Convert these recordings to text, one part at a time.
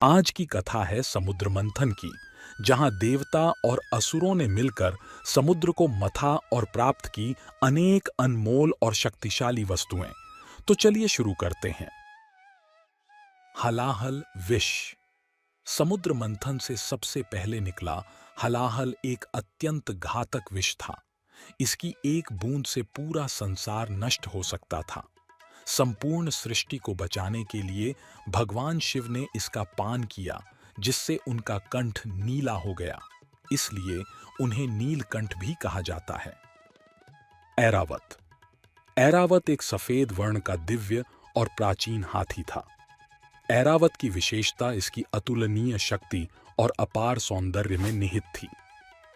आज की कथा है समुद्र मंथन की, जहां देवता और असुरों ने मिलकर समुद्र को मथा और प्राप्त की अनेक अनमोल और शक्तिशाली वस्तुएं। तो चलिए शुरू करते हैं। हलाहल विष। समुद्र मंथन से सबसे पहले निकला हलाहल एक अत्यंत घातक विष था। इसकी एक बूंद से पूरा संसार नष्ट हो सकता था। संपूर्ण सृष्टि को बचाने के लिए भगवान शिव ने इसका पान किया, जिससे उनका कंठ नीला हो गया। इसलिए उन्हें नीलकंठ भी कहा जाता है। ऐरावत। ऐरावत एक सफेद वर्ण का दिव्य और प्राचीन हाथी था। ऐरावत की विशेषता इसकी अतुलनीय शक्ति और अपार सौंदर्य में निहित थी।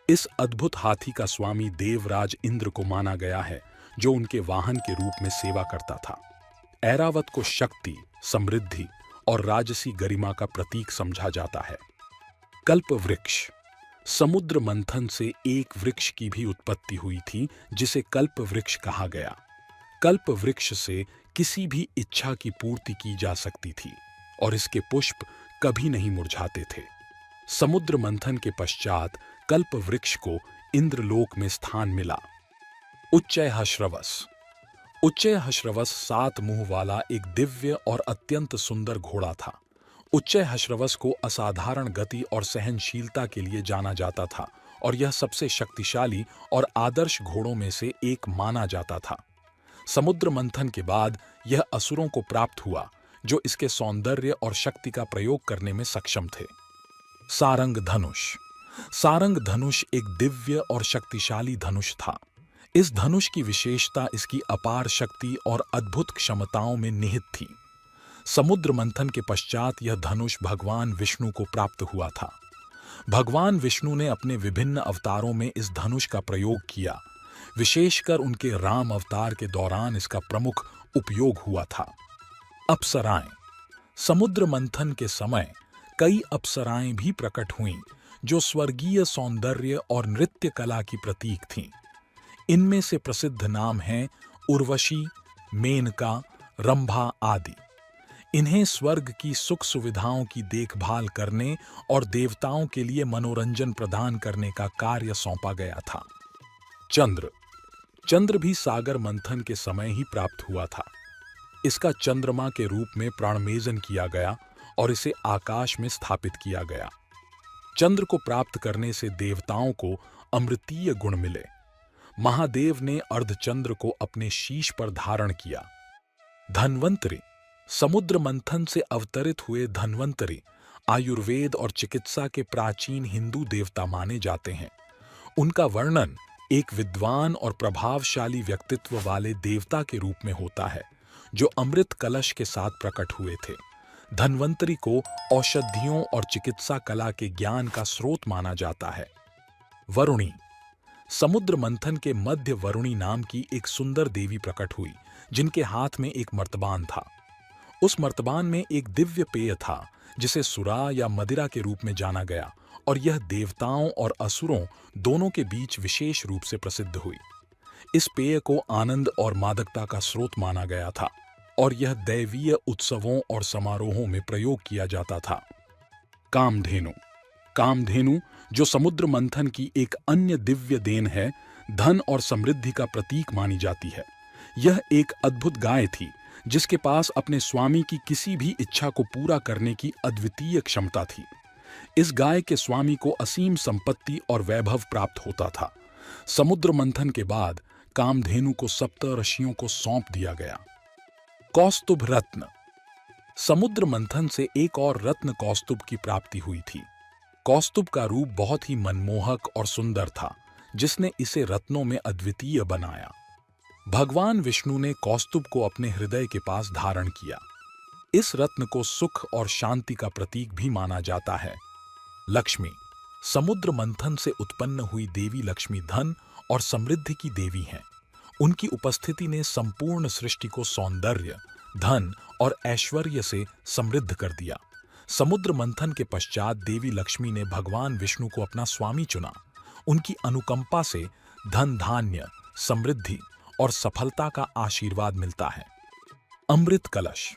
इस अद्भुत हाथी का स्वामी देवराज इंद्र को माना गया है, जो उनके वाहन के रूप में सेवा करता था। ऐरावत को शक्ति, समृद्धि और राजसी गरिमा का प्रतीक समझा जाता है। कल्प वृक्ष। समुद्र मंथन से एक वृक्ष की भी उत्पत्ति हुई थी, जिसे कल्प वृक्ष कहा गया। कल्प वृक्ष से किसी भी इच्छा की पूर्ति की जा सकती थी और इसके पुष्प कभी नहीं मुरझाते थे। समुद्र मंथन के पश्चात कल्प वृक्ष को इंद्रलोक में स्थान मिला। उच्चैःश्रवस। उच्चैःश्रवस 7 मुंह वाला एक दिव्य और अत्यंत सुंदर घोड़ा था। उच्चैःश्रवस को असाधारण गति और सहनशीलता के लिए जाना जाता था और यह सबसे शक्तिशाली और आदर्श घोड़ों में से एक माना जाता था। समुद्र मंथन के बाद यह असुरों को प्राप्त हुआ, जो इसके सौंदर्य और शक्ति का प्रयोग करने में सक्षम थे। सारंग धनुष। सारंग धनुष एक दिव्य और शक्तिशाली धनुष था। इस धनुष की विशेषता इसकी अपार शक्ति और अद्भुत क्षमताओं में निहित थी। समुद्र मंथन के पश्चात यह धनुष भगवान विष्णु को प्राप्त हुआ था। भगवान विष्णु ने अपने विभिन्न अवतारों में इस धनुष का प्रयोग किया। विशेषकर उनके राम अवतार के दौरान इसका प्रमुख उपयोग हुआ था। अप्सराएं। समुद्र मंथन के समय कई अप्सराएं भी प्रकट हुईं, जो स्वर्गीय सौंदर्य और नृत्य कला की प्रतीक थीं। इनमें से प्रसिद्ध नाम हैं उर्वशी, मेनका, रंभा आदि। इन्हें स्वर्ग की सुख सुविधाओं की देखभाल करने और देवताओं के लिए मनोरंजन प्रदान करने का कार्य सौंपा गया था। चंद्र। चंद्र भी सागर मंथन के समय ही प्राप्त हुआ था। इसका चंद्रमा के रूप में प्राणमेजन किया गया और इसे आकाश में स्थापित किया गया। चंद्र को प्राप्त करने से देवताओं को अमृतीय गुण मिले। महादेव ने अर्धचंद्र को अपने शीश पर धारण किया। धन्वंतरि। समुद्र मंथन से अवतरित हुए धन्वंतरि आयुर्वेद और चिकित्सा के प्राचीन हिंदू देवता माने जाते हैं। उनका वर्णन एक विद्वान और प्रभावशाली व्यक्तित्व वाले देवता के रूप में होता है, जो अमृत कलश के साथ प्रकट हुए थे। धन्वंतरि को औषधियों और चिकित्सा कला के ज्ञान का स्रोत माना जाता है। वरुणी। समुद्र मंथन के मध्य वरुणी नाम की एक सुंदर देवी प्रकट हुई, जिनके हाथ में एक मर्तबान था। उस मर्तबान में एक दिव्य पेय था, जिसे सुरा या मदिरा के रूप में जाना गया, और यह देवताओं और असुरों दोनों के बीच विशेष रूप से प्रसिद्ध हुई। इस पेय को आनंद और मादकता का स्रोत माना गया था और यह दैवीय उत्सवों और समारोहों में प्रयोग किया जाता था। कामधेनु। कामधेनु, जो समुद्र मंथन की एक अन्य दिव्य देन है, धन और समृद्धि का प्रतीक मानी जाती है। यह एक अद्भुत गाय थी, जिसके पास अपने स्वामी की किसी भी इच्छा को पूरा करने की अद्वितीय क्षमता थी। इस गाय के स्वामी को असीम संपत्ति और वैभव प्राप्त होता था। समुद्र मंथन के बाद कामधेनु को सप्तऋषियों को सौंप दिया गया। कौस्तुभ रत्न। समुद्र मंथन से एक और रत्न कौस्तुभ की प्राप्ति हुई थी। कौस्तुभ का रूप बहुत ही मनमोहक और सुंदर था, जिसने इसे रत्नों में अद्वितीय बनाया। भगवान विष्णु ने कौस्तुभ को अपने हृदय के पास धारण किया। इस रत्न को सुख और शांति का प्रतीक भी माना जाता है। लक्ष्मी। समुद्र मंथन से उत्पन्न हुई देवी लक्ष्मी धन और समृद्धि की देवी हैं। उनकी उपस्थिति ने संपूर्ण सृष्टि को सौंदर्य, धन और ऐश्वर्य से समृद्ध कर दिया। समुद्र मंथन के पश्चात देवी लक्ष्मी ने भगवान विष्णु को अपना स्वामी चुना। उनकी अनुकंपा से धन, धान्य, समृद्धि और सफलता का आशीर्वाद मिलता है। अमृत कलश।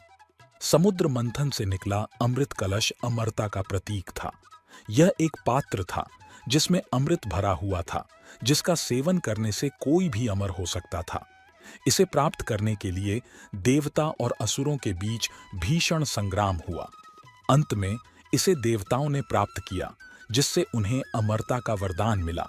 समुद्र मंथन से निकला अमृत कलश अमरता का प्रतीक था। यह एक पात्र था जिसमें अमृत भरा हुआ था, जिसका सेवन करने से कोई भी अमर हो सकता था। इसे प्राप्त करने के लिए देवता और असुरों के बीच भीषण संग्राम हुआ। अंत में इसे देवताओं ने प्राप्त किया, जिससे उन्हें अमरता का वरदान मिला।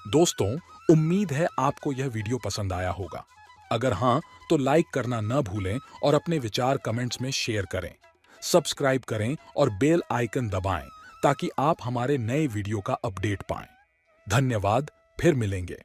दोस्तों, उम्मीद है आपको यह वीडियो पसंद आया होगा। अगर हां, तो लाइक करना न भूलें और अपने विचार कमेंट्स में शेयर करें। सब्सक्राइब करें और बेल आइकन दबाएं ताकि आप हमारे नए वीडियो का अपडेट पाएं। धन्यवाद, फिर मिलेंगे।